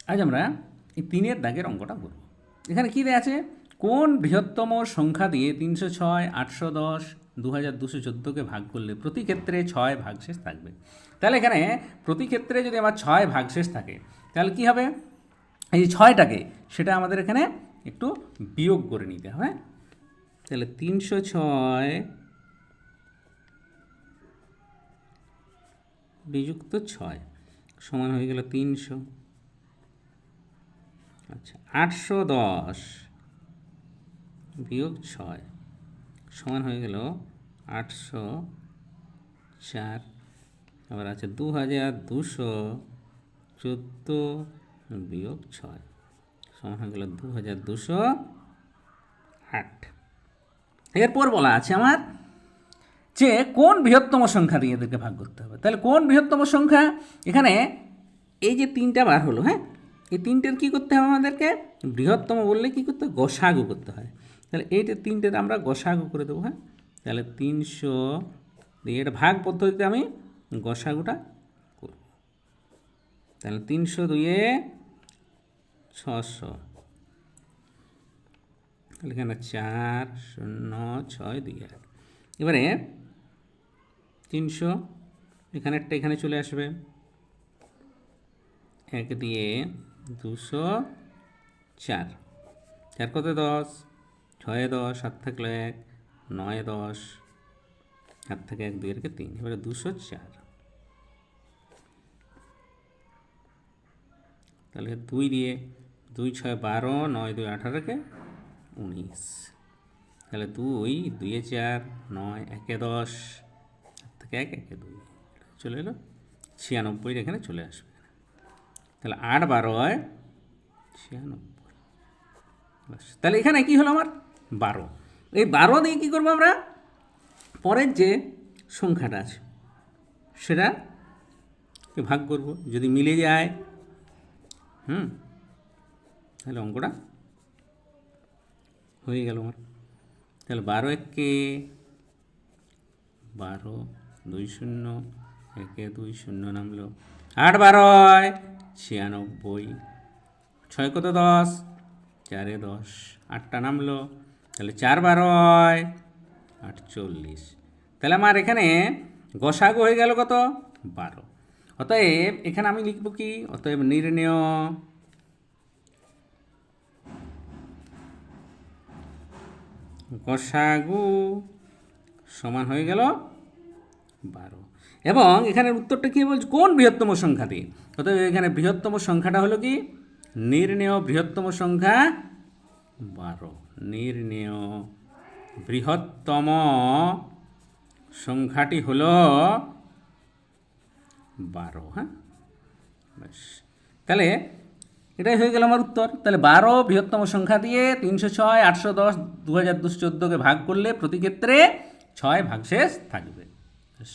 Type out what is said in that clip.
আজ আমরা এই 3-এর দাগের অঙ্কটা করব। এখানে কী দেয়া আছে? কোন বৃহত্তম সংখ্যা দিয়ে 306, 810, 2214কে ভাগ করলে প্রতি ক্ষেত্রে 6 ভাগশেষ থাকবে? তাহলে এখানে প্রতি ক্ষেত্রে যদি আমার 6 ভাগশেষ থাকে তাহলে কী হবে? এই যে 6টাকে সেটা আমাদের এখানে একটু বিয়োগ করে নিতে হবে। তাহলে 306 বিযুক্ত 6 সমান হয়ে গেল 300। আচ্ছা, 810 বিয়োগ 6 সমান হয়ে গেল 804। আবার আছে 2214 বিয়োগ 6 সমান হয়ে গেল 2208। এরপর বলা আছে আমার যে কোন বৃহত্তম সংখ্যা দিয়ে এদেরকে ভাগ করতে হবে। তাহলে কোন বৃহত্তম সংখ্যা? এখানে এই যে 3টা বার হলো, হ্যাঁ, এই 3টের কী করতে হবে আমাদেরকে? বৃহত্তম বললে কী করতে হয়? গসাগু করতে হয়। তাহলে এইটা 3টের আমরা গসাগু করে দেবো, হ্যাঁ। তাহলে 300 দিয়ে এটা ভাগ পদ্ধতিতে আমি গসাগুটা করব। তাহলে 300 দুইয়ে 600, তাহলে এখানে 4 0 6 2 1। এবারে 300 এখানে একটা এখানে চলে আসবে, 1 দিয়ে 204, 4 কত 10, 6 10, 7 থাকলো 1, 9 10, 7 থেকে 1 2 এর 3, এবারে 204। তাহলে 2 দিয়ে 2 6 12, 9 2 18কে 19। তাহলে 2 2 4 9 1 10, 7 থেকে 1 1 2 চলে এলো 96 এখানে চলে আসবে। তাহলে 8 12 96। তাহলে এখানে কি হলো আমার? 12। এই 12 দিয়ে কী করবো আমরা? পরের যে সংখ্যাটা আছে সেটা ভাগ করব, যদি মিলে যায় তাহলে অঙ্কটা হয়ে গেল আমার। তাহলে 12 1 12, 2 0 1 2 0 নামলো, 8 12 96, 6 কত 10, 4 10, 8টা নামলো, তাহলে 4 12 48। তাহলে আমার এখানে গসাগু হয়ে গেল কত? 12। অতএব এখানে আমি লিখব কি? অতএব নির্ণেয় গসাগু সমান হয়ে গেল 12। এবং এখানের উত্তরটা কী বলছে? কোন বৃহত্তম সংখ্যা দিয়ে? অতএব এখানে বৃহত্তম সংখ্যাটা হলো কি? নির্ণেয় বৃহত্তম সংখ্যা 12। নির্ণেয় বৃহত্তম সংখ্যাটি হলো 12, হ্যাঁ। ব্যাস, তাহলে এটাই হয়ে গেল আমার উত্তর। তাহলে 12 বৃহত্তম সংখ্যা দিয়ে 306, 810, 2214কে ভাগ করলে প্রতি ক্ষেত্রে 6 ভাগশেষ থাকবে। ব্যাস।